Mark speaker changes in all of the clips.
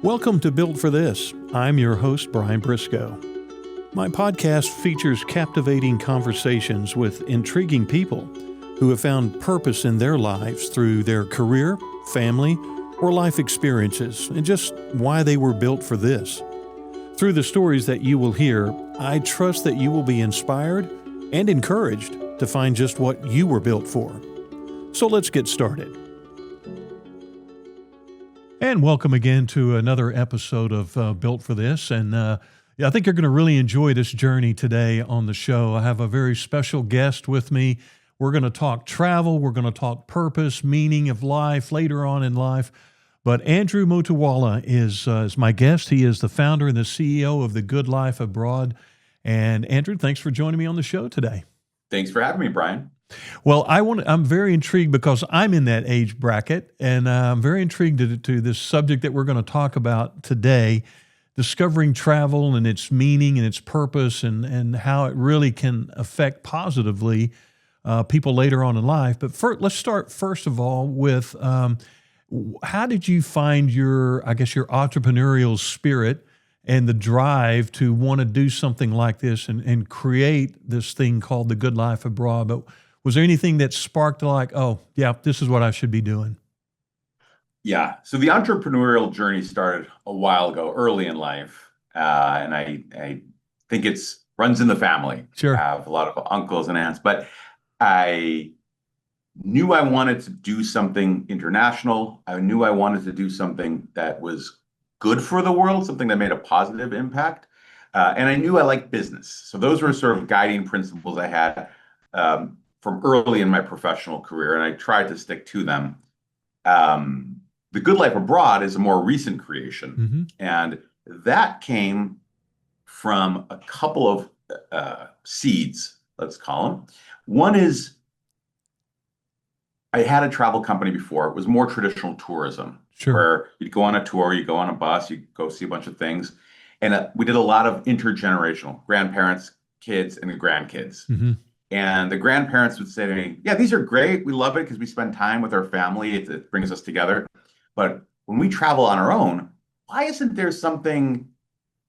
Speaker 1: Welcome to Built for This. I'm your host, Brian Briscoe. My podcast features captivating conversations with intriguing people who have found purpose in their lives through their career, family, or life experiences, and just why they were built for this. Through the stories that you will hear, I trust that you will be inspired and encouraged to find just what you were built for. So let's get started. And welcome again to another episode of Built for This. And I think you're going to really enjoy this journey today on the show. I have a very special guest with me. We're going to talk travel. We're going to talk purpose, meaning of life later on in life. But Andrew Motiwalla is my guest. He is the founder and the CEO of The Good Life Abroad. And Andrew, thanks for joining me on the show today.
Speaker 2: Thanks for having me, Brian.
Speaker 1: Well, I'm very intrigued because I'm in that age bracket, and I'm very intrigued to this subject that we're going to talk about today, discovering travel and its meaning and its purpose and how it really can affect positively people later on in life. But let's start first of all with how did you find your entrepreneurial spirit and the drive to want to do something like this and create this thing called The Good Life Abroad? But was there anything that sparked like, oh, yeah, this is what I should be doing?
Speaker 2: Yeah. So the entrepreneurial journey started a while ago, early in life. And I think runs in the family.
Speaker 1: Sure.
Speaker 2: I have a lot of uncles and aunts, but I knew I wanted to do something international. I knew I wanted to do something that was good for the world, something that made a positive impact. And I knew I liked business. So those were sort of guiding principles I had from early in my professional career, and I tried to stick to them. The Good Life Abroad is a more recent creation, and that came from a couple of seeds, let's call them. One is I had a travel company before. It was more traditional tourism,
Speaker 1: Sure.
Speaker 2: Where you'd go on a tour, you go on a bus, you go see a bunch of things. And we did a lot of intergenerational, grandparents, kids, and the grandkids.
Speaker 1: Mm-hmm.
Speaker 2: And the grandparents would say to me, yeah, these are great. We love it because we spend time with our family. It brings us together. But when we travel on our own, why isn't there something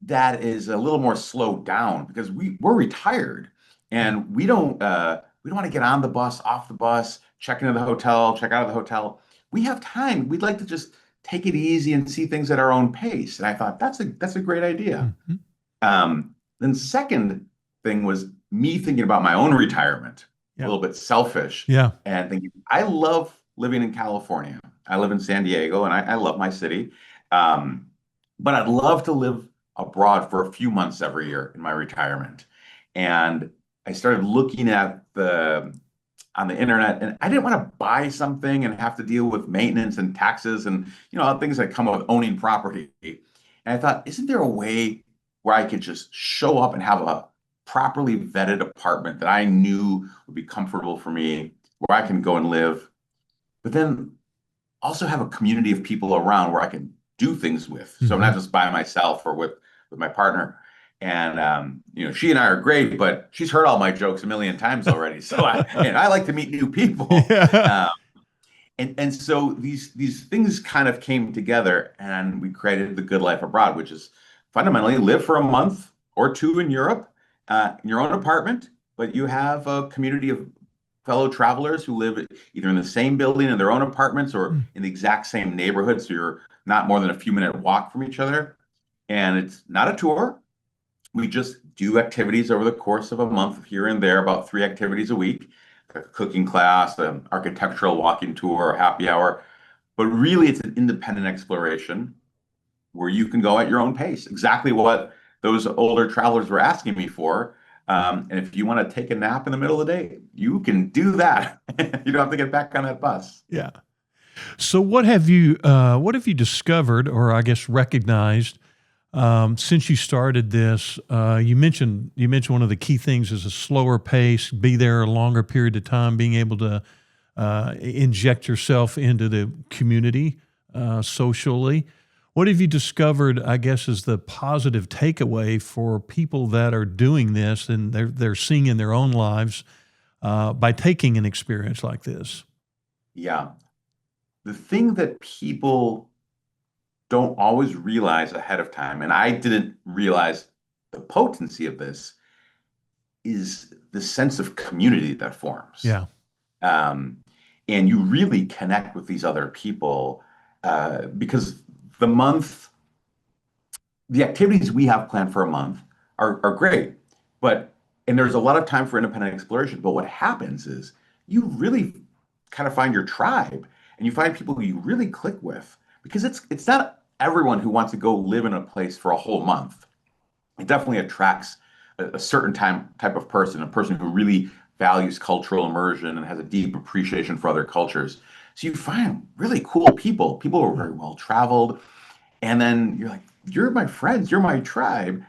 Speaker 2: that is a little more slowed down? Because we're retired and we don't want to get on the bus, off the bus, check into the hotel, check out of the hotel. We have time. We'd like to just take it easy and see things at our own pace. And I thought that's a great idea. Mm-hmm. Then second thing was me thinking about my own retirement, a little bit selfish, and thinking, I love living in California. I live in San Diego, and I love my city. But I'd love to live abroad for a few months every year in my retirement. And I started looking at on the internet, and I didn't want to buy something and have to deal with maintenance and taxes and things that come with owning property. And I thought, isn't there a way where I could just show up and have a properly vetted apartment that I knew would be comfortable for me, where I can go and live, but then also have a community of people around where I can do things with. Mm-hmm. So I'm not just by myself or with my partner. And she and I are great, but she's heard all my jokes a million times already. So I like to meet new people. Yeah. And so these things kind of came together, and we created The Good Life Abroad, which is fundamentally live for a month or two in Europe, in your own apartment, but you have a community of fellow travelers who live either in the same building in their own apartments or in the exact same neighborhood. So you're not more than a few minute walk from each other. And it's not a tour. We just do activities over the course of a month here and there, about 3 activities a week, a cooking class, an architectural walking tour, a happy hour. But really, it's an independent exploration where you can go at your own pace, exactly what those older travelers were asking me for. And if you want to take a nap in the middle of the day, you can do that. You don't have to get back on that bus.
Speaker 1: Yeah. So what have you discovered, or I guess recognized, since you started this? You mentioned one of the key things is a slower pace, be there a longer period of time, being able to inject yourself into the community socially. What have you discovered, I guess, is the positive takeaway for people that are doing this and they're seeing in their own lives by taking an experience like this?
Speaker 2: Yeah. The thing that people don't always realize ahead of time, and I didn't realize the potency of this, is the sense of community that forms.
Speaker 1: Yeah.
Speaker 2: Um, and you really connect with these other people because the month, the activities we have planned for a month are great, but and there's a lot of time for independent exploration. But what happens is you really kind of find your tribe and you find people who you really click with because it's not everyone who wants to go live in a place for a whole month. It definitely attracts a certain type of person, a person who really values cultural immersion and has a deep appreciation for other cultures. So you find really cool people who are very well traveled, and then you're like, you're my friends, you're my tribe.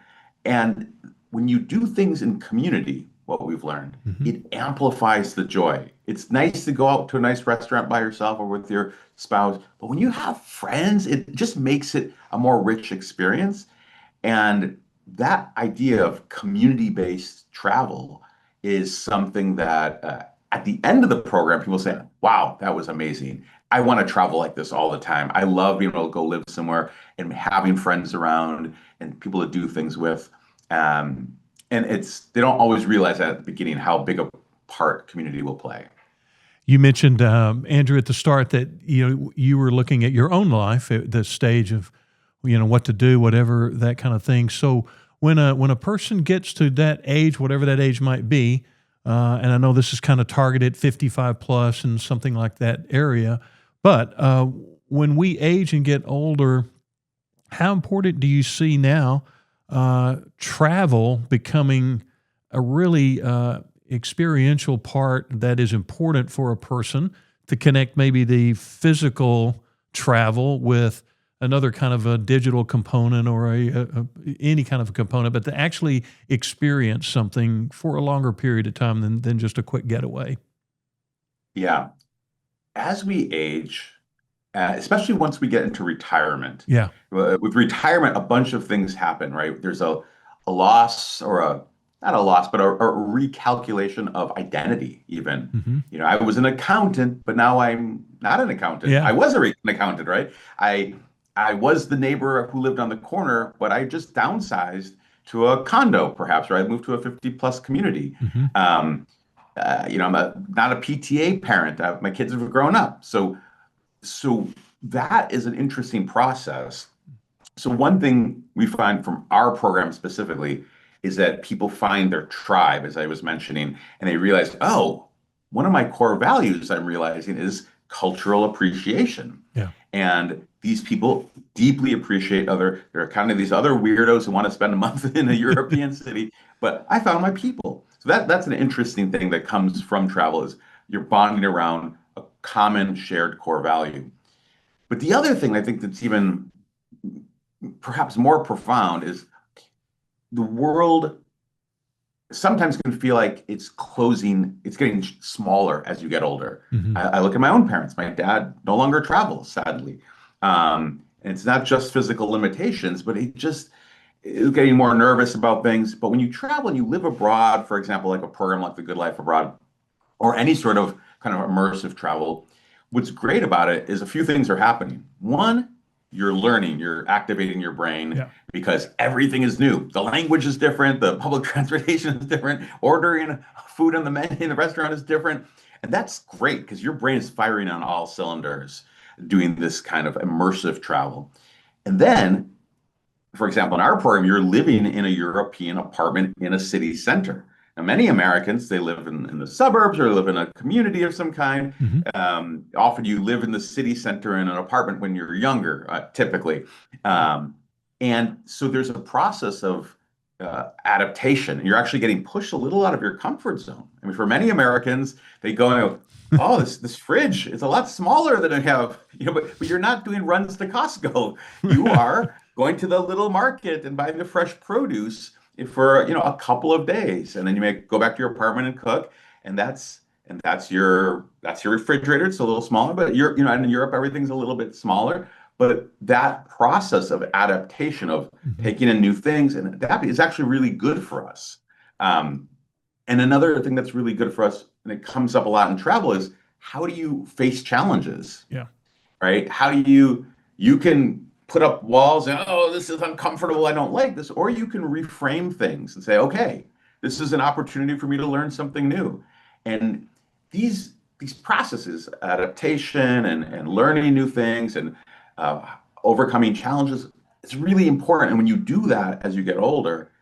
Speaker 2: And when you do things in community, what we've learned,
Speaker 1: Hmm.
Speaker 2: it amplifies the joy. It's nice to go out to a nice restaurant by yourself or with your spouse, but when you have friends, it just makes it a more rich experience. And that idea of community-based travel is something that at the end of the program, people say, wow, that was amazing. I want to travel like this all the time. I love being able to go live somewhere and having friends around and people to do things with. Um, and they don't always realize that at the beginning how big a part community will play.
Speaker 1: You mentioned, Andrew, at the start that you were looking at your own life at the stage of what to do, whatever that kind of thing. So when a person gets to that age, whatever that age might be, and I know this is kind of targeted 55 plus and something like that area, but when we age and get older, how important do you see now travel becoming a really experiential part that is important for a person to connect maybe the physical travel with another kind of a digital component or any kind of a component, but to actually experience something for a longer period of time than just a quick getaway?
Speaker 2: Yeah. As we age, especially once we get into retirement.
Speaker 1: Yeah.
Speaker 2: With retirement, a bunch of things happen, right? There's a loss or not a loss, but a recalculation of identity, even.
Speaker 1: Hmm.
Speaker 2: I was an accountant, but now I'm not an accountant.
Speaker 1: Yeah.
Speaker 2: I was an accountant, right? I was the neighbor who lived on the corner, but I just downsized to a condo, perhaps, right? I moved to a 50 plus community.
Speaker 1: Hmm.
Speaker 2: Um, I'm not a PTA parent. My kids have grown up. So that is an interesting process. So one thing we find from our program specifically is that people find their tribe, as I was mentioning, and they realize, oh, one of my core values I'm realizing is cultural appreciation.
Speaker 1: Yeah.
Speaker 2: And these people deeply appreciate there are kind of these other weirdos who want to spend a month in a European city, but I found my people. So that's an interesting thing that comes from travel is you're bonding around a common shared core value. But the other thing I think that's even perhaps more profound is the world sometimes can feel like it's closing, it's getting smaller as you get older.
Speaker 1: Hmm.
Speaker 2: I look at my own parents. My dad no longer travels, sadly. And it's not just physical limitations, but he just is getting more nervous about things. But when you travel and you live abroad, for example, like a program like the Good Life Abroad, or any sort of kind of immersive travel, what's great about it is a few things are happening. One, you're learning, you're activating your brain
Speaker 1: Yeah.
Speaker 2: because everything is new. The language is different, the public transportation is different, ordering food on the menu in the restaurant is different. And that's great because your brain is firing on all cylinders doing this kind of immersive travel. And then for example, in our program, you're living in a European apartment in a city center. Now, many Americans, they live in the suburbs or live in a community of some kind.
Speaker 1: Hmm.
Speaker 2: Often you live in the city center in an apartment when you're younger, typically. Um, and so there's a process of adaptation. You're actually getting pushed a little out of your comfort zone. I mean, for many Americans, they go and go, oh, this fridge is a lot smaller than I have, but you're not doing runs to Costco. You are going to the little market and buying the fresh produce for a couple of days, and then you may go back to your apartment and cook, and that's your refrigerator. It's a little smaller, but and in Europe everything's a little bit smaller. But that process of adaptation of
Speaker 1: Hmm.
Speaker 2: taking in new things and that is actually really good for us. Um, and another thing that's really good for us, and it comes up a lot in travel, is how do you face challenges?
Speaker 1: Yeah.
Speaker 2: Right? How do you can put up walls and, oh, this is uncomfortable, I don't like this. Or you can reframe things and say, okay, this is an opportunity for me to learn something new. And these processes, adaptation and learning new things and uh, overcoming challenges, it's really important. And when you do that as you get older,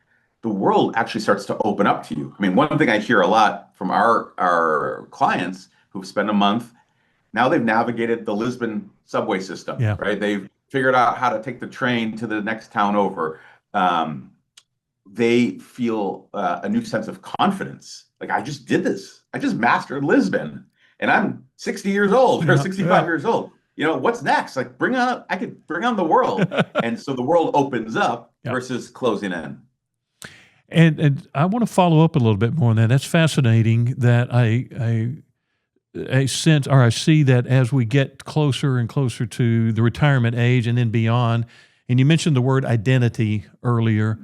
Speaker 2: the world actually starts to open up to you. I mean, one thing I hear a lot from our clients who've spent a month, now they've navigated the Lisbon subway system,
Speaker 1: Yeah.
Speaker 2: right? They've figured out how to take the train to the next town over. Um, they feel a new sense of confidence. Like, I just did this. I just mastered Lisbon, and I'm 60 years old or
Speaker 1: Yeah.
Speaker 2: 65 years old. What's next? Like, I could bring on the world. And so the world opens up
Speaker 1: Yeah.
Speaker 2: versus closing in.
Speaker 1: And I want to follow up a little bit more on that. That's fascinating that I sense, or I see that as we get closer and closer to the retirement age and then beyond. And you mentioned the word identity earlier.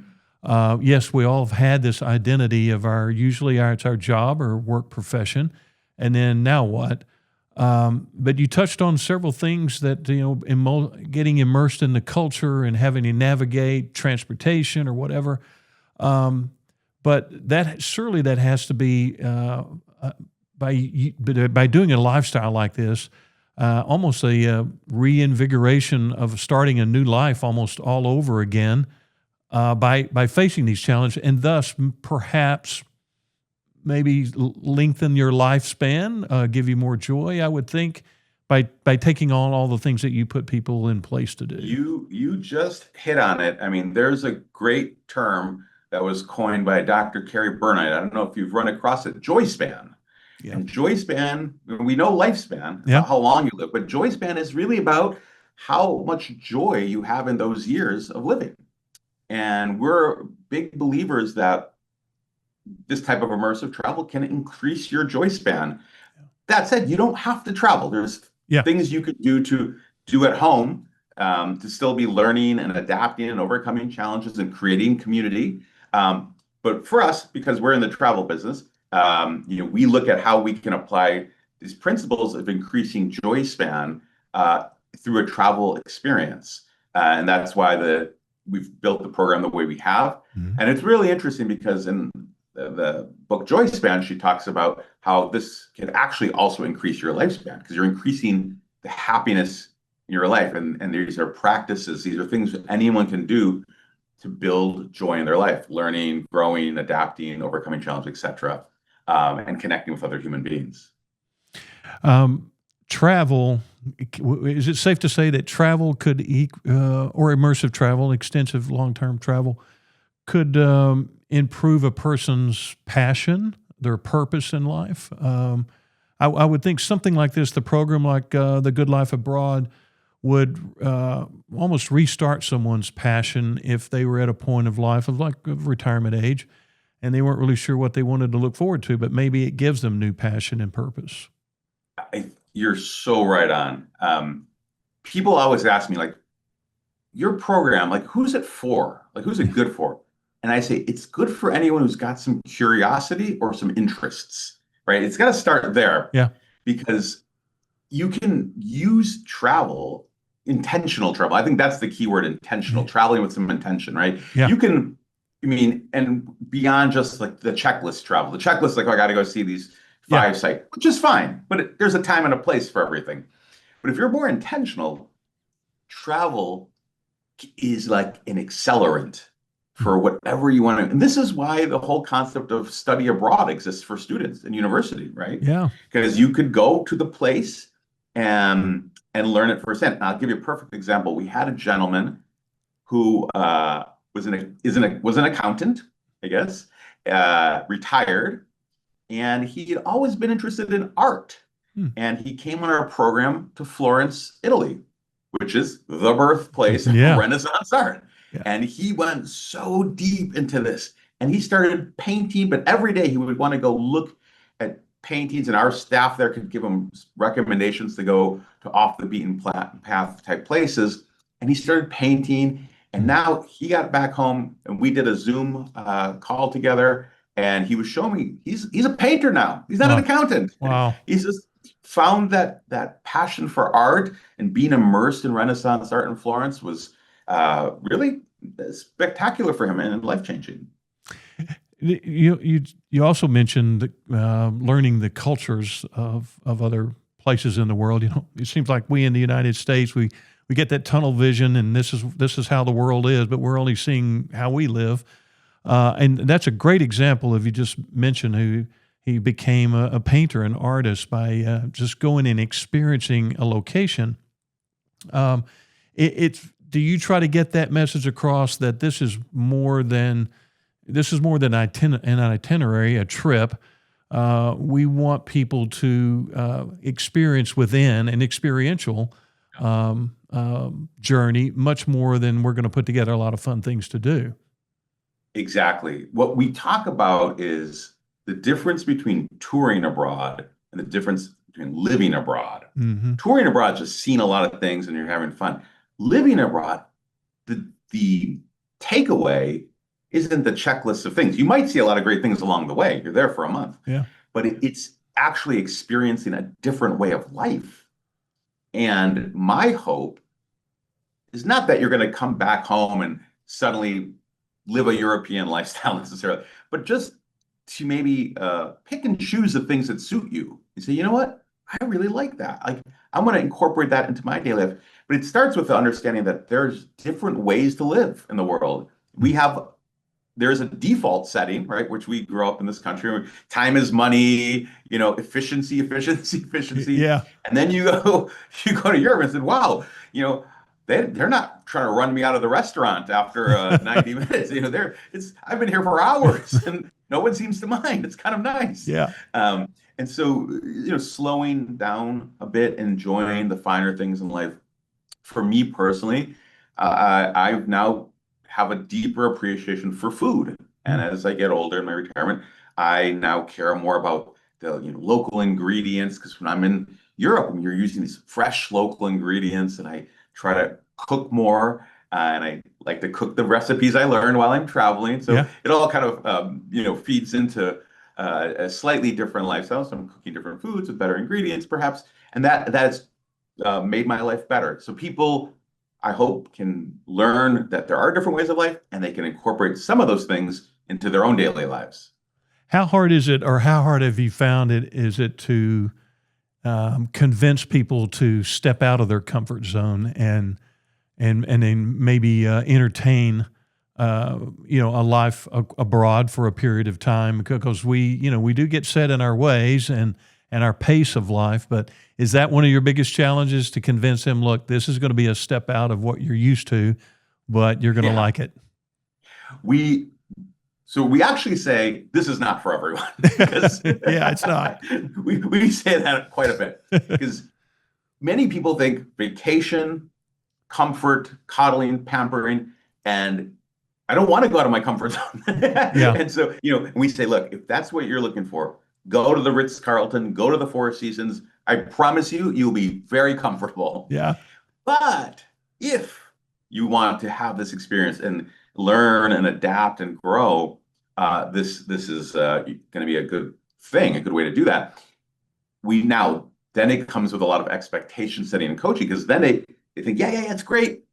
Speaker 1: Yes, we all have had this identity of it's our job or work profession, and then now what? But you touched on several things that, getting immersed in the culture and having to navigate transportation or whatever. But that has to be by doing a lifestyle like this, almost a reinvigoration of starting a new life almost all over again, by facing these challenges, and thus perhaps maybe lengthen your lifespan, give you more joy, I would think, by taking on all the things that you put people in place to do.
Speaker 2: You just hit on it. I mean, there's a great term that was coined by Dr. Carrie Burnett. I don't know if you've run across it, joy span.
Speaker 1: Yeah.
Speaker 2: And joy span, we know lifespan,
Speaker 1: Yeah.
Speaker 2: how long you live, but joy span is really about how much joy you have in those years of living. And we're big believers that this type of immersive travel can increase your joy span. That said, you don't have to travel. There's things you could do at home to still be learning and adapting and overcoming challenges and creating community. But for us, because we're in the travel business, we look at how we can apply these principles of increasing joy span through a travel experience. And that's why we've built the program the way we have. Mm-hmm. And it's really interesting because in the book Joy Span, she talks about how this can actually also increase your lifespan because you're increasing the happiness in your life. And these are practices, these are things that anyone can do to build joy in their life, learning, growing, adapting, overcoming challenges, etc., and connecting with other human beings.
Speaker 1: Travel, is it safe to say that travel could, or immersive travel, extensive long-term travel, could improve a person's passion, their purpose in life? I would think something like this, the program like The Good Life Abroad, would almost restart someone's passion if they were at a point of life of retirement age and they weren't really sure what they wanted to look forward to, but maybe it gives them new passion and purpose.
Speaker 2: You're so right on. People always ask me, like, your program, like, who's it for? Like, who's it good for? And I say, it's good for anyone who's got some curiosity or some interests, right? It's got to start there.
Speaker 1: Yeah.
Speaker 2: Because you can use travel, intentional travel. I think that's the key word, intentional, traveling with some intention, right?
Speaker 1: Yeah.
Speaker 2: You can, and beyond just like the checklist travel. The checklist, like, oh, I got to go see these 5 sites, which is fine, but there's a time and a place for everything. But if you're more intentional, travel is like an accelerant for whatever you want to. And this is why the whole concept of study abroad exists for students in university, right?
Speaker 1: Yeah. Because
Speaker 2: you could go to the place and learn it firsthand. And I'll give you a perfect example. We had a gentleman who was an accountant, I guess, retired, and he had always been interested in art. And he came on our program to Florence, Italy, which is the birthplace of Renaissance art. Yeah. And he went so deep into this, and he started painting, but every day he would want to go look at paintings, and our staff there could give him recommendations to go to off the beaten path type places. And he started painting, and now he got back home, and we did a Zoom call together, and he was showing me he's a painter now. He's not an accountant.
Speaker 1: Wow.
Speaker 2: He's just found that passion for art and being immersed in Renaissance art in Florence was really spectacular for him and life changing.
Speaker 1: You also mentioned learning the cultures of other places in the world. It seems like we in the United States we get that tunnel vision, and this is how the world is, but we're only seeing how we live. And that's a great example of, you just mentioned, who he became a painter, an artist, by just going and experiencing a location. Do you try to get that message across that this is more than an itinerary, a trip? We want people to experience within an experiential journey, much more than we're going to put together a lot of fun things to do.
Speaker 2: Exactly. What we talk about is the difference between touring abroad and the difference between living abroad.
Speaker 1: Mm-hmm.
Speaker 2: Touring abroad is just seeing a lot of things and you're having fun. Living abroad, the takeaway isn't the checklist of things. You might see a lot of great things along the way. You're there for a month.
Speaker 1: Yeah.
Speaker 2: But it's actually experiencing a different way of life. And my hope is not that you're going to come back home and suddenly live a European lifestyle necessarily, but just to maybe pick and choose the things that suit you. You say, you know what? I really like that. Like, I'm going to incorporate that into my daily life. But it starts with the understanding that there's different ways to live in the world. There's a default setting, right? Which we grew up in this country. Where time is money, efficiency, efficiency, efficiency.
Speaker 1: Yeah.
Speaker 2: And then you go to Europe and said, wow, they're not trying to run me out of the restaurant after 90 minutes. I've been here for hours and no one seems to mind. It's kind of nice.
Speaker 1: Yeah.
Speaker 2: And so, slowing down a bit, enjoying the finer things in life. For me personally, I now have a deeper appreciation for food. And as I get older in my retirement, I now care more about the local ingredients, because when I'm in Europe, you're using these fresh local ingredients, and I try to cook more, and I like to cook the recipes I learned while I'm traveling. So
Speaker 1: Yeah.
Speaker 2: it all kind of feeds into a slightly different lifestyle. So I'm cooking different foods with better ingredients, perhaps, and that's made my life better. So people, I hope, can learn that there are different ways of life, and they can incorporate some of those things into their own daily lives.
Speaker 1: How hard is it, or how hard have you found it? Is it to convince people to step out of their comfort zone and then maybe entertain a life abroad for a period of time? Because we do get set in our ways and our pace of life. But is that one of your biggest challenges, to convince them, look, this is going to be a step out of what you're used to, but you're going to like it?
Speaker 2: We actually say this is not for everyone. Because
Speaker 1: yeah, it's not.
Speaker 2: We say that quite a bit, because many people think vacation, comfort, coddling, pampering, and I don't want to go out of my comfort zone.
Speaker 1: Yeah.
Speaker 2: And so, we say, look, if that's what you're looking for, go to the Ritz-Carlton, go to the Four Seasons. I promise you'll be very comfortable.
Speaker 1: Yeah.
Speaker 2: But if you want to have this experience and learn and adapt and grow, this is going to be a good thing, a good way to do that. Then it comes with a lot of expectation setting and coaching, because then they think, yeah, it's great.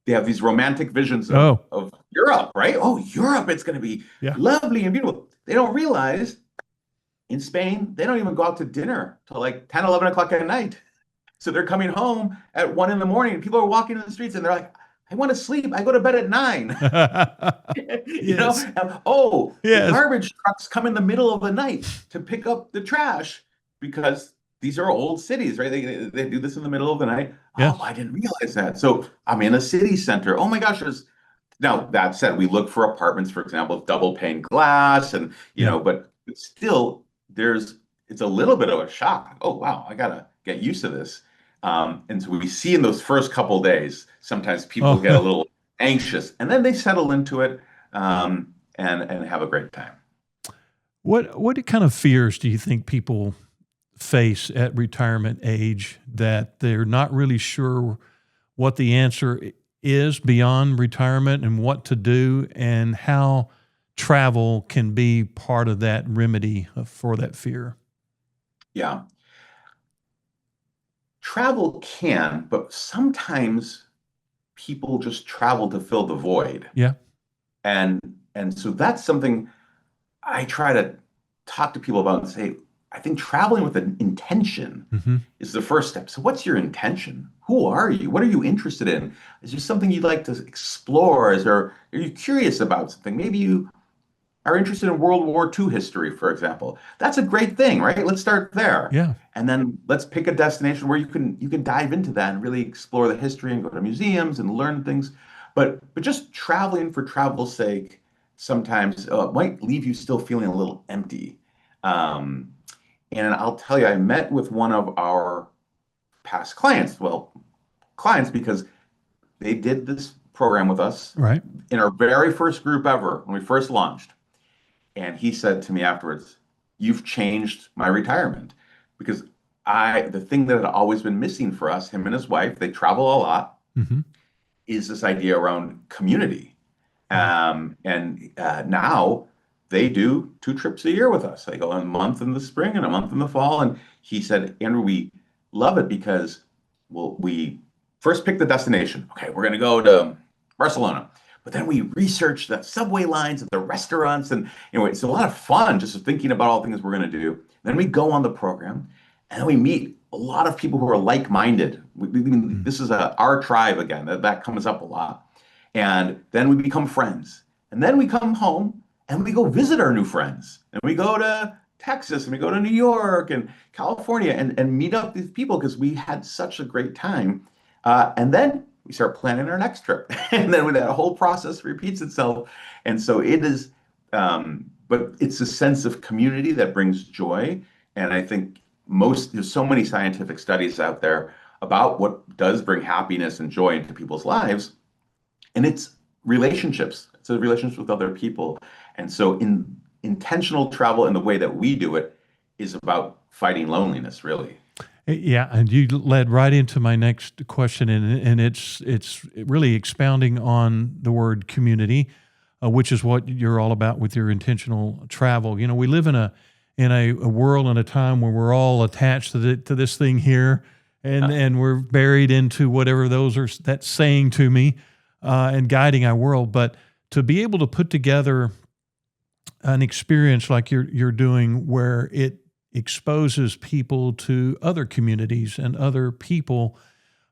Speaker 2: They have these romantic visions of Europe, right? Oh, Europe, it's going to be lovely and beautiful. They don't realize in Spain, they don't even go out to dinner till like 10, 11 o'clock at night. So they're coming home at 1 a.m. People are walking in the streets and they're like, I want to sleep. I go to bed at 9.
Speaker 1: Yes.
Speaker 2: The garbage trucks come in the middle of the night to pick up the trash, because these are old cities, right? They do this in the middle of the night.
Speaker 1: Yeah.
Speaker 2: Oh, I didn't realize that. So I'm in a city center. Oh my gosh, now that said, we look for apartments, for example, with double pane glass, and but still it's a little bit of a shock. Oh wow, I gotta get used to this. And so we see in those first couple days, sometimes people get a little anxious, and then they settle into it, and have a great time.
Speaker 1: What kind of fears do you think people face at retirement age, that they're not really sure what the answer is beyond retirement, and what to do, and how travel can be part of that remedy for that fear?
Speaker 2: Yeah. travel can, but sometimes people just travel to fill the void.
Speaker 1: Yeah.
Speaker 2: And and so that's something I try to talk to people about and say, I think traveling with an intention
Speaker 1: Hmm.
Speaker 2: is the first step. So what's your intention? Who are you? What are you interested in? Is there something you'd like to explore? Are you curious about something? Maybe you are interested in World War II history, for example. That's a great thing, right? Let's start there.
Speaker 1: Yeah.
Speaker 2: And then let's pick a destination where you can dive into that and really explore the history and go to museums and learn things. But just traveling for travel's sake sometimes might leave you still feeling a little empty. Um, and I'll tell you, I met with one of our past clients. Well, clients because they did this program with us
Speaker 1: Right.
Speaker 2: in our very first group ever when we first launched. And he said to me afterwards, "You've changed my retirement." Because the thing that had always been missing for us, him and his wife, they travel a lot,
Speaker 1: Hmm.
Speaker 2: is this idea around community.
Speaker 1: Yeah.
Speaker 2: And now they do 2 trips a year with us. They go a month in the spring and a month in the fall. And he said, "Andrew, we love it because we first pick the destination. Okay, we're going to go to Barcelona. But then we research the subway lines and the restaurants. And it's a lot of fun just thinking about all the things we're going to do. Then we go on the program and then we meet a lot of people who are like-minded.
Speaker 1: Mm.
Speaker 2: This is our tribe again. That comes up a lot. And then we become friends. And then we come home and we go visit our new friends. And we go to Texas and we go to New York and California and meet up these people because we had such a great time. And then we start planning our next trip. And then that whole process repeats itself. And so it is, but it's a sense of community that brings joy. And I think there's so many scientific studies out there about what does bring happiness and joy into people's lives, and it's relationships. It's a relationship with other people. And so intentional travel in the way that we do it is about fighting loneliness, really.
Speaker 1: Yeah, and you led right into my next question, and it's really expounding on the word community, which is what you're all about with your intentional travel. We live in a world and a time where we're all attached to this thing here, and we're buried into whatever that's saying to me, and guiding our world. But to be able to put together an experience like you're doing, where it exposes people to other communities and other people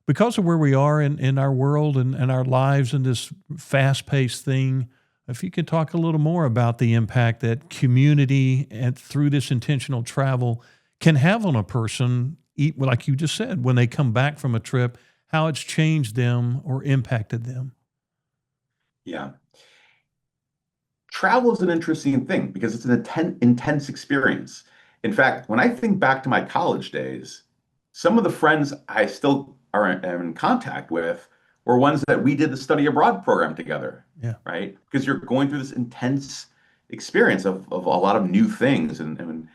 Speaker 1: because of where we are in our world and our lives in this fast-paced thing. If you could talk a little more about the impact that community and through this intentional travel can have on a person, like you just said, when they come back from a trip, how it's changed them or impacted them.
Speaker 2: Yeah. Travel is an interesting thing because it's an intense experience. In fact, when I think back to my college days, some of the friends I still am in contact with were ones that we did the study abroad program together,
Speaker 1: Yeah.
Speaker 2: right? Because you're going through this intense experience of a lot of new things. And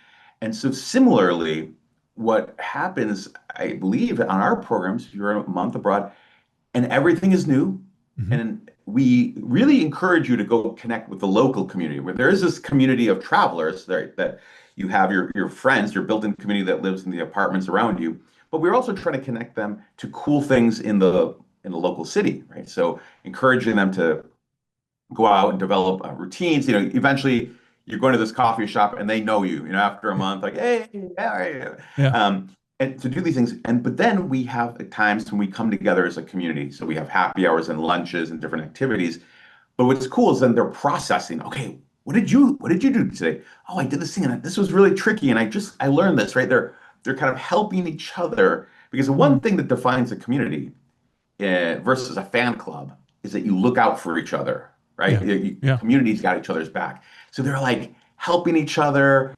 Speaker 2: so similarly, what happens, I believe, on our programs, you're a month abroad, and everything is new.
Speaker 1: Hmm.
Speaker 2: And we really encourage you to go connect with the local community, where there is this community of travelers there, that you have your friends, your built-in community that lives in the apartments around you. But we're also trying to connect them to cool things in the local city, right? So encouraging them to go out and develop routines. Eventually you're going to this coffee shop and they know you, after a month, like, "Hey, how are you?"
Speaker 1: Yeah.
Speaker 2: And to do these things. But then we have times when we come together as a community. So we have happy hours and lunches and different activities. But what's cool is then they're processing, okay, what did you do today? Oh, I did this thing and this was really tricky. And I learned this, right? They're kind of helping each other, because the one
Speaker 1: Mm.
Speaker 2: thing that defines a community versus a fan club is that you look out for each other, right?
Speaker 1: Yeah. Yeah.
Speaker 2: Communities got each other's back. So they're like helping each other.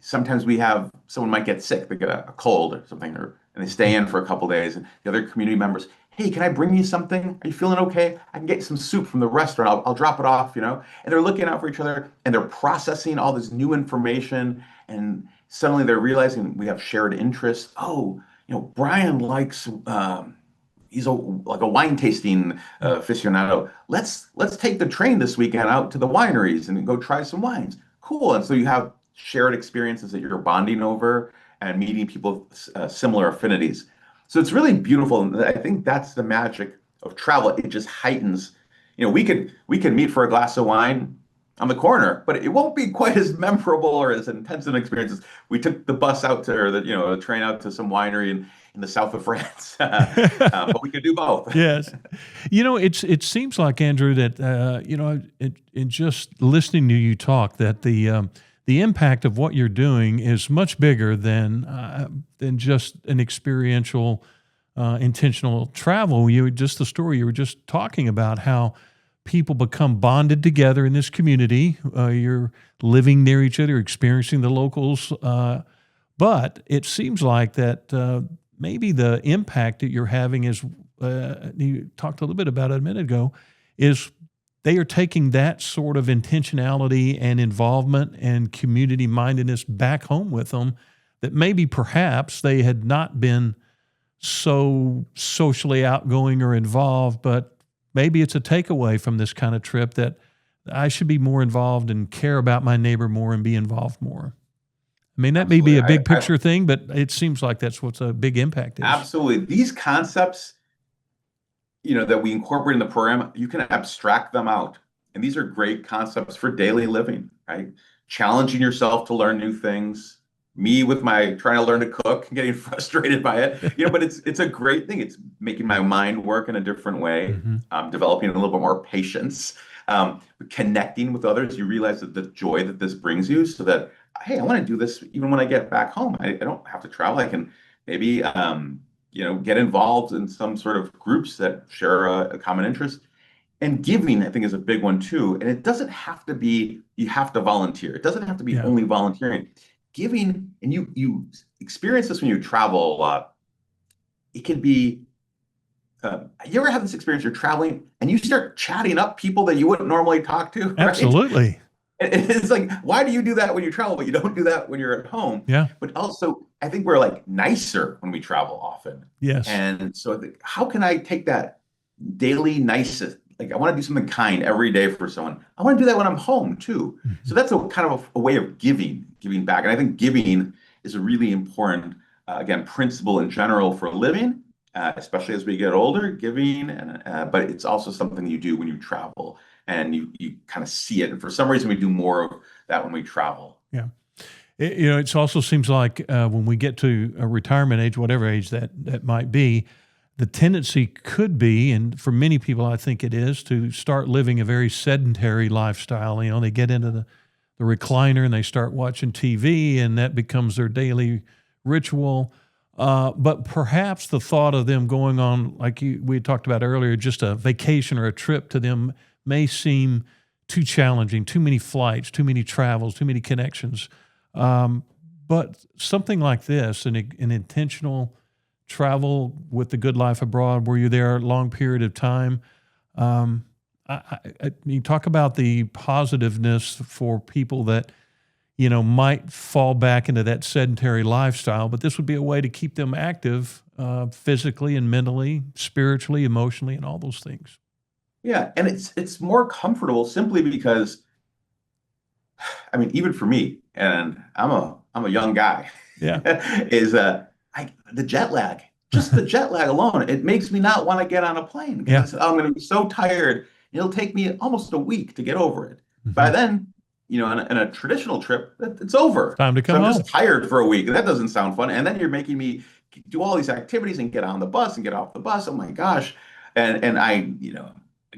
Speaker 2: Sometimes we have someone might get sick, they get a cold or something, and they stay in for a couple days. And the other community members, "Hey, can I bring you something? Are you feeling okay? I can get you some soup from the restaurant. I'll drop it off." And they're looking out for each other and they're processing all this new information. And suddenly they're realizing we have shared interests. Oh, Brian likes he's like a wine tasting
Speaker 1: Yeah.
Speaker 2: aficionado. Let's take the train this weekend out to the wineries and go try some wines. Cool. And so you have shared experiences that you're bonding over, and meeting people with similar affinities. So it's really beautiful. And I think that's the magic of travel. It just heightens. We could meet for a glass of wine on the corner, but it won't be quite as memorable or as intense an experience as we took the bus out to, or the train out to some winery in the south of France. But we could do both.
Speaker 1: Yes. It seems like, Andrew, that, in just listening to you talk, that the impact of what you're doing is much bigger than just an experiential, intentional travel. Just the story you were just talking about, how people become bonded together in this community. You're living near each other, experiencing the locals. But it seems like that maybe the impact that you're having is, you talked a little bit about it a minute ago, is they are taking that sort of intentionality and involvement and community mindedness back home with them, that maybe perhaps they had not been so socially outgoing or involved, but maybe it's a takeaway from this kind of trip that I should be more involved and care about my neighbor more and be involved more. I mean, that may be a big picture thing, but it seems like that's what's a big impact is.
Speaker 2: Absolutely. These concepts, that we incorporate in the program, you can abstract them out. And these are great concepts for daily living, right? Challenging yourself to learn new things. Me with my trying to learn to cook, getting frustrated by it, but it's a great thing. It's making my mind work in a different way, developing a little bit more patience, connecting with others. You realize that the joy that this brings you, so that, hey, I want to do this even when I get back home. I don't have to travel. I can maybe, get involved in some sort of groups that share a common interest. And giving, I think, is a big one too. And it doesn't have to be, you have to volunteer. It doesn't have to be only volunteering. Giving, and you experience this when you travel a lot. It can be, you ever have this experience, you're traveling and you start chatting up people that you wouldn't normally talk to, right?
Speaker 1: Absolutely.
Speaker 2: It's like, why do you do that when you travel, but you don't do that when you're at home?
Speaker 1: Yeah.
Speaker 2: But also, I think we're like nicer when we travel often.
Speaker 1: Yes.
Speaker 2: And so I think, how can I take that daily nicest? Like, I want to do something kind every day for someone. I want to do that when I'm home too. So that's a kind of a way of giving back. And I think giving is a really important, again, principle in general for living, especially as we get older, giving. But it's also something you do when you travel, and you kind of see it. And for some reason, we do more of that when we travel.
Speaker 1: Yeah. It also seems like when we get to a retirement age, whatever age that might be, the tendency could be, and for many people I think it is, to start living a very sedentary lifestyle. They get into the recliner and they start watching TV, and that becomes their daily ritual. But perhaps the thought of them going on, like we talked about earlier, just a vacation or a trip to them may seem too challenging, too many flights, too many travels, too many connections. But something like this, an intentional travel with the Good Life Abroad, where you're there a long period of time. You talk about the positiveness for people that, might fall back into that sedentary lifestyle, but this would be a way to keep them active physically and mentally, spiritually, emotionally, and all those things.
Speaker 2: Yeah, and it's more comfortable simply because, I mean, even for me, and I'm a young guy, is the jet lag. Just the jet lag alone, it makes me not want to get on a plane, because I'm going to be so tired. It'll take me almost a week to get over it. By then, in a traditional trip, it's over.
Speaker 1: Time to come home.
Speaker 2: I'm just tired for a week. That doesn't sound fun. And then you're making me do all these activities and get on the bus and get off the bus. Oh my gosh. And I,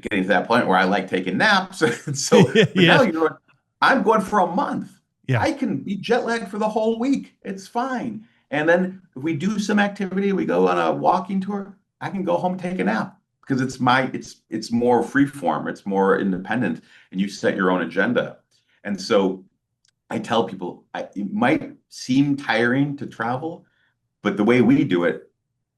Speaker 2: getting to that point where I like taking naps. And so now I'm going for a month. Yeah. I can be jet lagged for the whole week. It's fine. And then if we do some activity, we go on a walking tour, I can go home and take a nap, because it's more free form, it's more independent, and you set your own agenda. And so I tell people, it might seem tiring to travel, but the way we do it,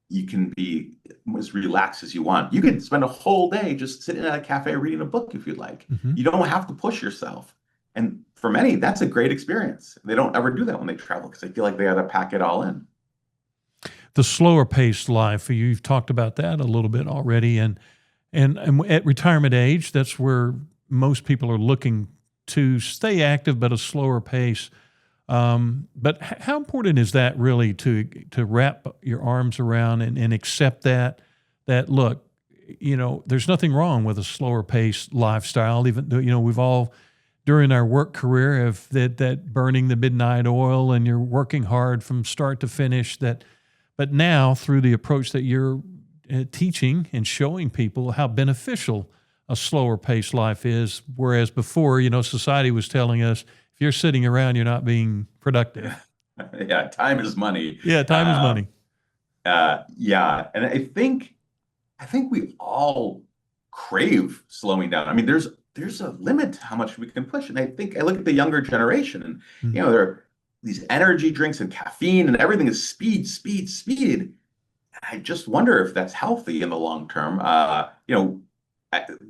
Speaker 2: you can be as relaxed as you want. You could spend a whole day just sitting at a cafe reading a book if you'd like. You don't have to push yourself. And for many, that's a great experience. They don't ever do that when they travel, because they feel like they got to pack it all in.
Speaker 1: The slower paced life, you've talked about that a little bit already. And at retirement age, that's where most people are looking to stay active, but a slower pace. But how important is that really to wrap your arms around and accept that look, there's nothing wrong with a slower paced lifestyle. Even though we've all during our work career have that burning the midnight oil, and you're working hard from start to finish. But now through the approach that you're teaching and showing people how beneficial a slower paced life is, whereas before, society was telling us if you're sitting around, you're not being productive.
Speaker 2: Yeah, time is money.
Speaker 1: Yeah, time is money.
Speaker 2: Yeah, and I think we all crave slowing down. I mean, there's a limit to how much we can push, and I think I look at the younger generation, and
Speaker 1: Mhm.
Speaker 2: there are these energy drinks and caffeine, and everything is speed, speed, speed. I just wonder if that's healthy in the long term.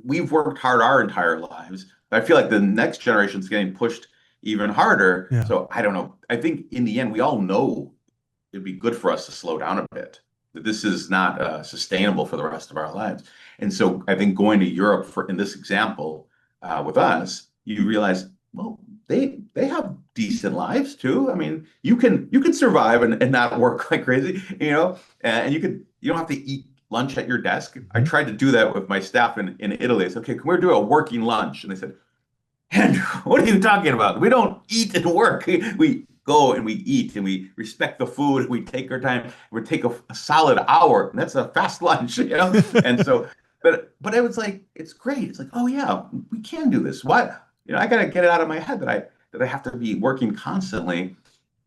Speaker 2: We've worked hard our entire lives, but I feel like the next generation's getting pushed even harder.
Speaker 1: Yeah.
Speaker 2: So I don't know. I think in the end, we all know it'd be good for us to slow down a bit. That this is not sustainable for the rest of our lives. And so I think going to Europe for in this example with us, you realize, well, they have decent lives too. I mean, you could survive and not work like crazy, and you don't have to eat lunch at your desk. I
Speaker 1: Mhm.
Speaker 2: tried to do that with my staff in Italy. I said, okay, can we do a working lunch? And they said, Andrew, what are you talking about? We don't eat and work. We go and we eat and we respect the food. We take our time. We take a solid hour, and that's a fast lunch. And so, but I was like, it's great. It's like, oh yeah, we can do this. What? I gotta get it out of my head that I have to be working constantly,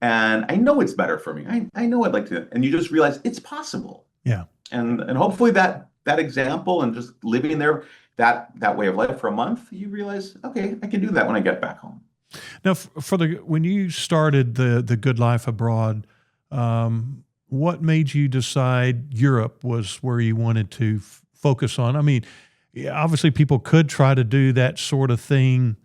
Speaker 2: and I know it's better for me. I know I'd like to, and you just realize it's possible.
Speaker 1: Yeah.
Speaker 2: And hopefully that example and just living there that way of life for a month, you realize, okay, I can do that when I get back home.
Speaker 1: Now, when you started the Good Life Abroad, what made you decide Europe was where you wanted to focus on? I mean, yeah, obviously people could try to do that sort of thing,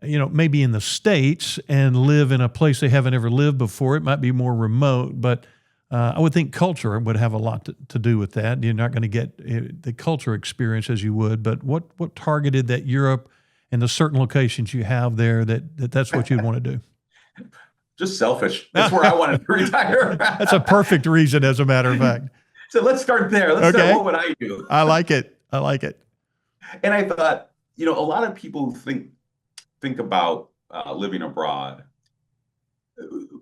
Speaker 1: maybe in the States and live in a place they haven't ever lived before. It might be more remote, but I would think culture would have a lot to do with that. You're not going to get the culture experience as you would, but what targeted that Europe and the certain locations you have there that's what you'd want to do?
Speaker 2: Just selfish. That's where I wanted to retire.
Speaker 1: That's a perfect reason, as a matter of fact.
Speaker 2: So let's start there. Let's
Speaker 1: Okay.
Speaker 2: start. What would I do?
Speaker 1: I like it. I like it.
Speaker 2: And I thought, a lot of people think about living abroad.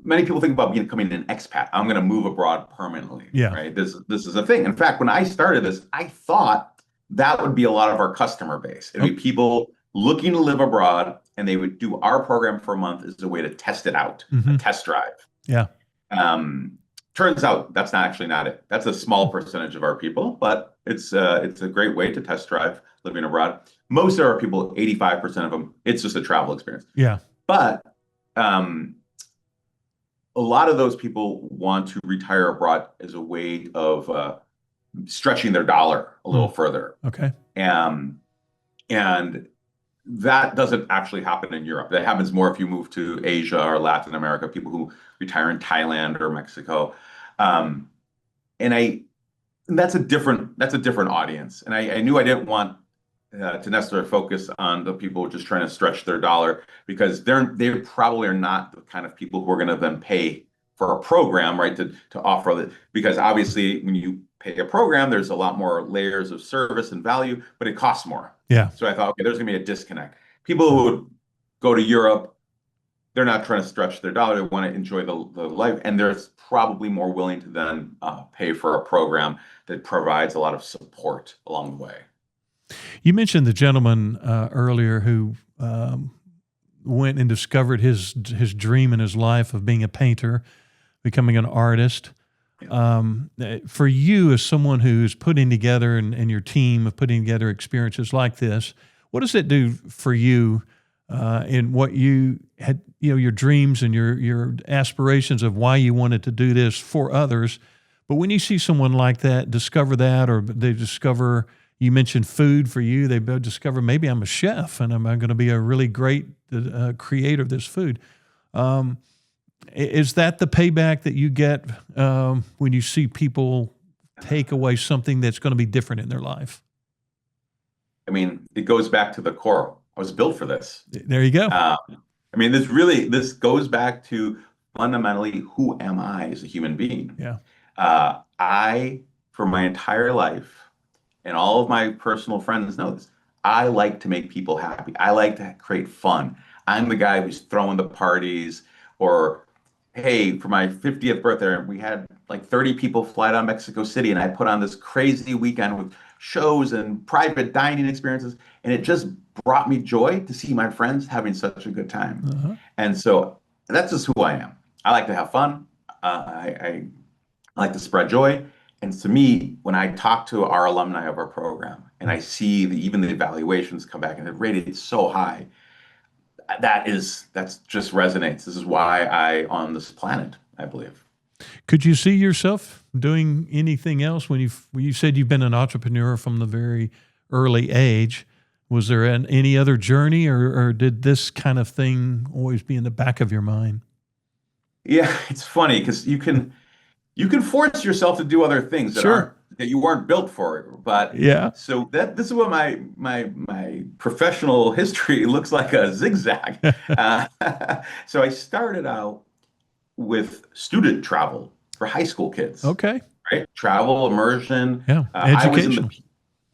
Speaker 2: Many people think about becoming an expat. I'm going to move abroad permanently.
Speaker 1: Yeah.
Speaker 2: Right. This is a thing. In fact, when I started this, I thought that would be a lot of our customer base. It'd be people looking to live abroad, and they would do our program for a month as a way to test it out, a test drive.
Speaker 1: Yeah.
Speaker 2: Turns out that's not it. That's a small percentage of our people, but it's a great way to test drive living abroad. Most of our people, 85% of them, it's just a travel experience.
Speaker 1: Yeah.
Speaker 2: But a lot of those people want to retire abroad as a way of stretching their dollar a little further.
Speaker 1: Okay.
Speaker 2: And that doesn't actually happen in Europe. That happens more if you move to Asia or Latin America, people who retire in Thailand or Mexico. And that's a different audience. And I knew I didn't want to necessarily focus on the people just trying to stretch their dollar, because they probably are not the kind of people who are going to then pay for a program, right? To offer that, because obviously when you pay a program, there's a lot more layers of service and value, but it costs more.
Speaker 1: Yeah.
Speaker 2: So I thought, okay, there's going to be a disconnect. People who would go to Europe, they're not trying to stretch their dollar. They want to enjoy the life, and they're probably more willing to then pay for a program that provides a lot of support along the way.
Speaker 1: You mentioned the gentleman earlier who went and discovered his dream in his life of being a painter, becoming an artist. For you, as someone who's putting together and your team of putting together experiences like this, what does it do for you in what you had, your dreams and your aspirations of why you wanted to do this for others? But when you see someone like that discover that, or they discover, you mentioned food for you, they discover maybe I'm a chef and I'm going to be a really great creator of this food. Is that the payback that you get when you see people take away something that's going to be different in their life?
Speaker 2: I mean, it goes back to the core. I was built for this.
Speaker 1: There you go.
Speaker 2: I mean, this goes back to fundamentally who am I as a human being?
Speaker 1: Yeah.
Speaker 2: I, for my entire life, and all of my personal friends know this, I like to make people happy. I like to create fun. I'm the guy who's throwing the parties, or hey, for my 50th birthday, we had like 30 people fly down Mexico City, and I put on this crazy weekend with shows and private dining experiences, and it just brought me joy to see my friends having such a good time.
Speaker 1: Uh-huh.
Speaker 2: And so that's just who I am. I like to have fun. I like to spread joy. And to me, when I talk to our alumni of our program and I see even the evaluations come back and they're rated so high, that's just resonates. This is why on this planet, I believe.
Speaker 1: Could you see yourself doing anything else when you said you've been an entrepreneur from the very early age? Was there any other journey, or did this kind of thing always be in the back of your mind?
Speaker 2: Yeah, it's funny because you can force yourself to do other things
Speaker 1: Sure.
Speaker 2: that you weren't built for. But
Speaker 1: Yeah.
Speaker 2: so this is what my professional history looks like, a zigzag. Uh, so I started out with student travel for high school kids,
Speaker 1: Okay.
Speaker 2: right? Travel, immersion.
Speaker 1: Yeah.
Speaker 2: I was in
Speaker 1: Educational.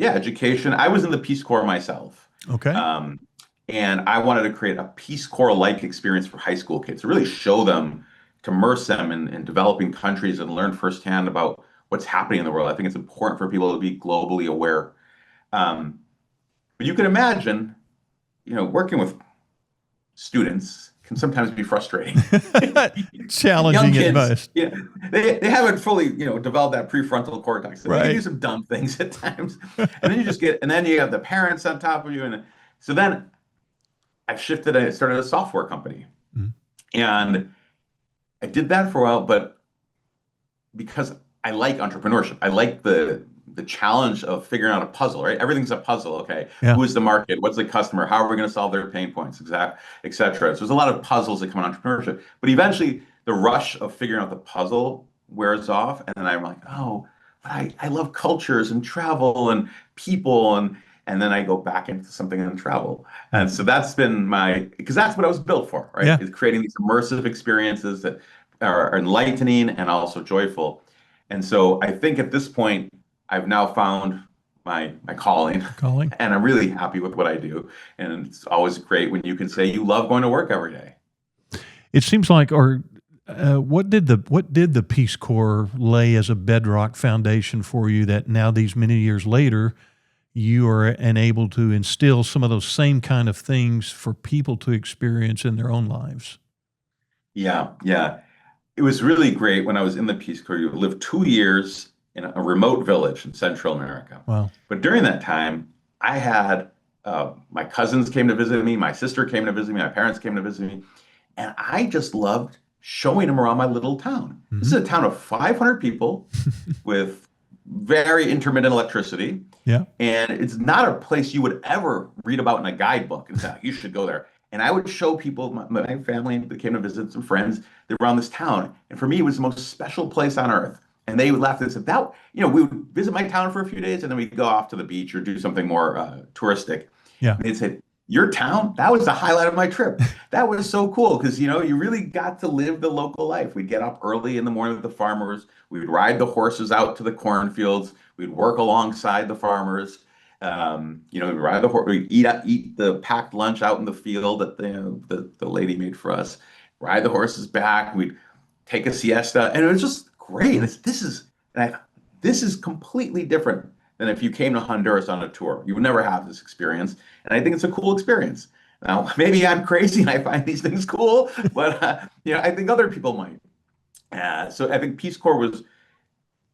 Speaker 2: education. I was in the Peace Corps myself.
Speaker 1: Okay.
Speaker 2: Um, and I wanted to create a Peace Corps-like experience for high school kids to really show them, to immerse them in developing countries and learn firsthand about what's happening in the world. I think it's important for people to be globally aware. Um, but you can imagine, working with students can sometimes be frustrating. Young
Speaker 1: Challenging at
Speaker 2: kids,
Speaker 1: best.
Speaker 2: they haven't fully, developed that prefrontal cortex. So they can do
Speaker 1: Right.
Speaker 2: some dumb things at times. And then you have the parents on top of you. And so then I started a software company.
Speaker 1: Mm.
Speaker 2: And I did that for a while, but because I like entrepreneurship, I like the challenge of figuring out a puzzle, right? Everything's a puzzle. Okay.
Speaker 1: Yeah.
Speaker 2: Who is the market? What's the customer? How are we going to solve their pain points? Et cetera. So there's a lot of puzzles that come in entrepreneurship. But eventually the rush of figuring out the puzzle wears off. And then I'm like, oh, but I love cultures and travel and people, and then I go back into something in travel. And so that's been because that's what I was built for, right?
Speaker 1: Yeah.
Speaker 2: Is creating these immersive experiences that are enlightening and also joyful. And so I think at this point, I've now found my calling,
Speaker 1: Calling.
Speaker 2: and I'm really happy with what I do. And it's always great when you can say you love going to work every day.
Speaker 1: It seems like, what did the Peace Corps lay as a bedrock foundation for you that now, these many years later, you are able to instill some of those same kind of things for people to experience in their own lives?
Speaker 2: Yeah, yeah. It was really great when I was in the Peace Corps. You lived 2 years in a remote village in Central America.
Speaker 1: Wow.
Speaker 2: But during that time, I had my cousins came to visit me, my sister came to visit me, my parents came to visit me, and I just loved showing them around my little town. This is
Speaker 1: Mm-hmm.
Speaker 2: a town of 500 people with very intermittent electricity.
Speaker 1: Yeah.
Speaker 2: And it's not a place you would ever read about in a guidebook and say, you should go there. And I would show people, my family that came to visit, some friends that were around this town. And for me, it was the most special place on earth. And they would laugh and say, we would visit my town for a few days and then we'd go off to the beach or do something more touristic.
Speaker 1: Yeah.
Speaker 2: And they'd say, your town? That was the highlight of my trip. That was so cool because, you really got to live the local life. We'd get up early in the morning with the farmers. We would ride the horses out to the cornfields. We'd work alongside the farmers. We'd ride the horse. We'd eat the packed lunch out in the field that the lady made for us. Ride the horses back. We'd take a siesta, and it was just great. This is completely different than if you came to Honduras on a tour. You would never have this experience, and I think it's a cool experience. Now, maybe I'm crazy and I find these things cool, but I think other people might. So I think Peace Corps was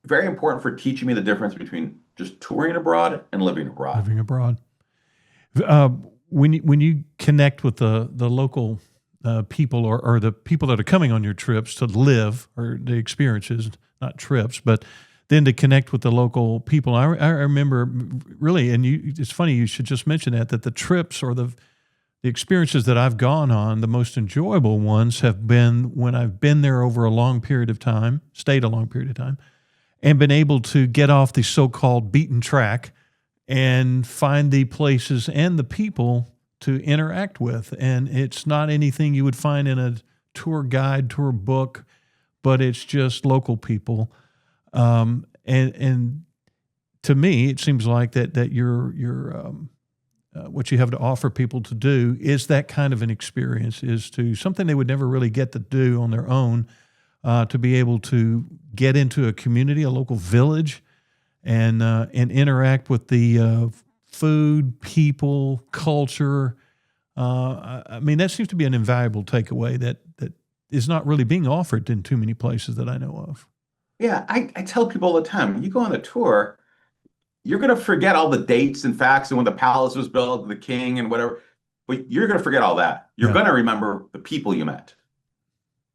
Speaker 2: very important for teaching me the difference between just touring abroad and living abroad.
Speaker 1: Living abroad. Uh, when you connect with the local people, or the people that are coming on your trips to live, or the experiences, not trips, but then to connect with the local people. I remember really, and it's funny you should just mention that the trips, or the experiences that I've gone on, the most enjoyable ones have been when I've been there over a long period of time, stayed a long period of time, and been able to get off the so-called beaten track and find the places and the people to interact with, and it's not anything you would find in a tour guide, tour book, but it's just local people. And to me, it seems like that your what you have to offer people to do is that kind of an experience, is to something they would never really get to do on their own, to be able to get into a community, a local village, and interact with the food, people, culture. I mean, that seems to be an invaluable takeaway that is not really being offered in too many places that I know of.
Speaker 2: Yeah, I tell people all the time, when you go on a tour, you're going to forget all the dates and facts and when the palace was built, the king and whatever, but you're going to forget all that. You're
Speaker 1: Yeah.
Speaker 2: going to remember the people you met.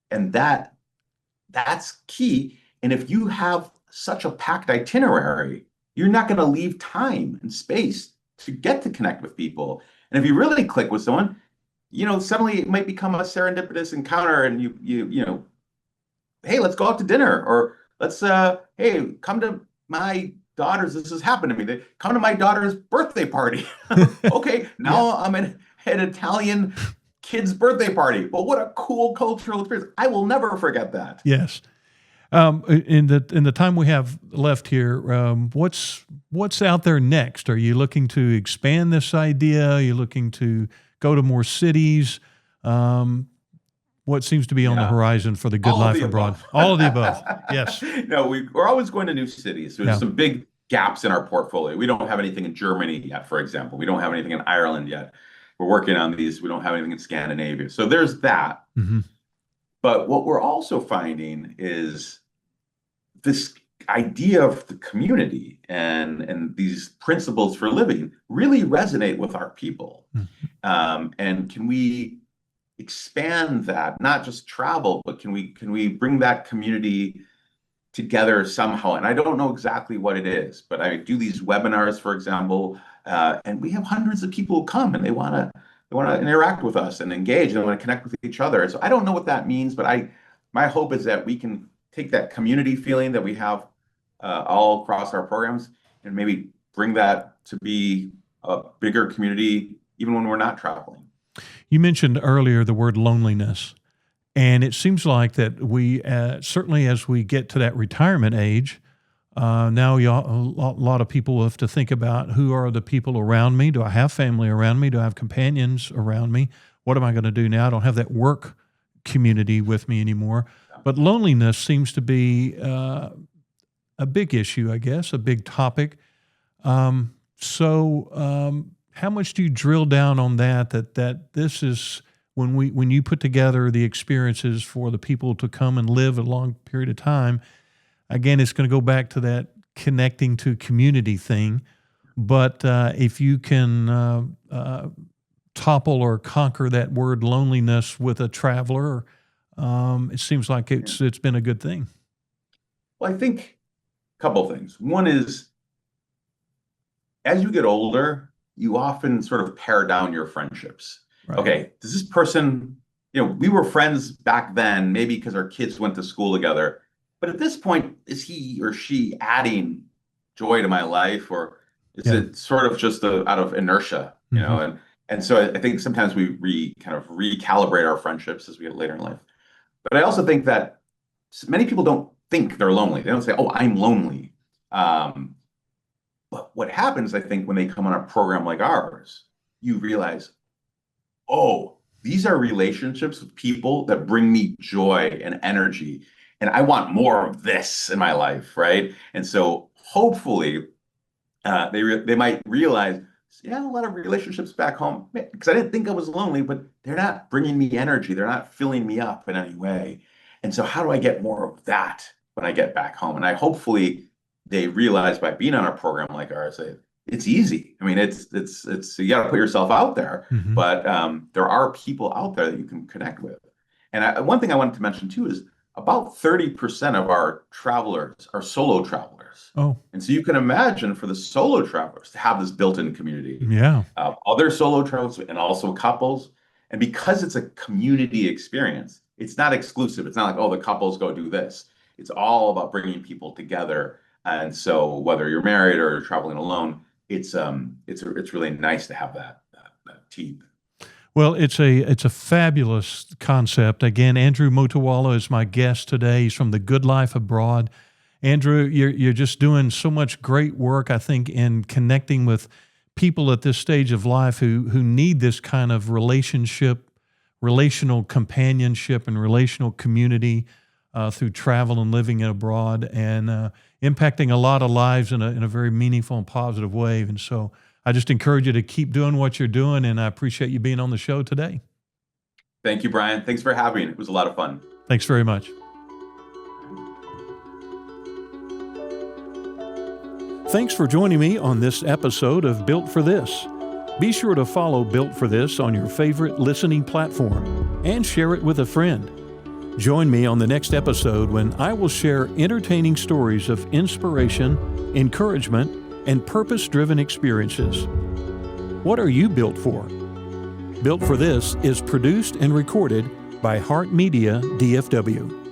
Speaker 2: And that's key. And if you have such a packed itinerary, you're not going to leave time and space to get to connect with people. And if you really click with someone, suddenly it might become a serendipitous encounter and hey, let's go out to dinner, or let's hey, come to my daughter's, this has happened to me. They come to my daughter's birthday party. Okay, now
Speaker 1: Yeah.
Speaker 2: I'm at an Italian kid's birthday party. But what a cool cultural experience. I will never forget that.
Speaker 1: Yes. In the time we have left here, what's out there next? Are you looking to expand this idea? Are you looking to go to more cities? What seems to be on the
Speaker 2: Yeah.
Speaker 1: horizon for the good
Speaker 2: All of
Speaker 1: life
Speaker 2: the
Speaker 1: abroad?
Speaker 2: above.
Speaker 1: All of the above. Yes.
Speaker 2: No, we're always going to new cities. There's
Speaker 1: Yeah.
Speaker 2: some big gaps in our portfolio. We don't have anything in Germany yet, for example. We don't have anything in Ireland yet. We're working on these. We don't have anything in Scandinavia. So there's that.
Speaker 1: Hmm.
Speaker 2: But what we're also finding is this idea of the community and these principles for living really resonate with our people. And can we expand that, not just travel, but can we bring that community together somehow? And I don't know exactly what it is, but I do these webinars, for example, and we have hundreds of people who come and they want to interact with us and engage and they want to connect with each other. So I don't know what that means, but my hope is that we can take that community feeling that we have all across our programs and maybe bring that to be a bigger community even when we're not traveling.
Speaker 1: You mentioned earlier the word loneliness, and it seems like that we certainly as we get to that retirement age, now a lot of people have to think about, who are the people around me? Do I have family around me? Do I have companions around me? What am I going to do now? I don't have that work community with me anymore. But loneliness seems to be a big issue, I guess, a big topic. So how much do you drill down on that this is when you put together the experiences for the people to come and live a long period of time? Again, it's going to go back to that connecting to community thing. But if you can topple or conquer that word loneliness with a traveler, it seems like it's been a good thing.
Speaker 2: Well, I think a couple of things. One is, as you get older, you often sort of pare down your friendships.
Speaker 1: Right.
Speaker 2: Okay, does this person, we were friends back then, maybe because our kids went to school together. But at this point, is he or she adding joy to my life, or is it sort of just out of inertia,
Speaker 1: Mm-hmm.
Speaker 2: And so I think sometimes we kind of recalibrate our friendships as we get later in life. But I also think that many people don't think they're lonely. They don't say, "Oh, I'm lonely." But what happens, I think, when they come on a program like ours, you realize, oh, these are relationships with people that bring me joy and energy. And I want more of this in my life, right? And so hopefully they might realize, yeah, a lot of relationships back home, because I didn't think I was lonely, but they're not bringing me energy. They're not filling me up in any way. And so how do I get more of that when I get back home? And hopefully they realize by being on a program like ours, it's easy. I mean, it's you got to put yourself out there,
Speaker 1: Mm-hmm.
Speaker 2: but there are people out there that you can connect with. And one thing I wanted to mention too is about 30% of our travelers are solo travelers.
Speaker 1: Oh,
Speaker 2: And so you can imagine for the solo travelers to have this built-in community,
Speaker 1: yeah.
Speaker 2: Other solo travelers and also couples. And because it's a community experience, it's not exclusive. It's not like, oh, the couples go do this. It's all about bringing people together. And so whether you're married or you're traveling alone, it's really nice to have that team.
Speaker 1: Well, it's a fabulous concept. Again, Andrew Motiwalla is my guest today. He's from the Good Life Abroad. Andrew, you're just doing so much great work, I think, in connecting with people at this stage of life who need this kind of relationship, relational companionship, and relational community through travel and living abroad, and impacting a lot of lives in a very meaningful and positive way. And so I just encourage you to keep doing what you're doing, and I appreciate you being on the show today.
Speaker 2: Thank you, Brian. Thanks for having me. It was a lot of fun.
Speaker 1: Thanks very much. Thanks for joining me on this episode of Built for This. Be sure to follow Built for This on your favorite listening platform and share it with a friend. Join me on the next episode when I will share entertaining stories of inspiration, encouragement, and purpose-driven experiences. What are you built for? Built for This is produced and recorded by Heart Media DFW.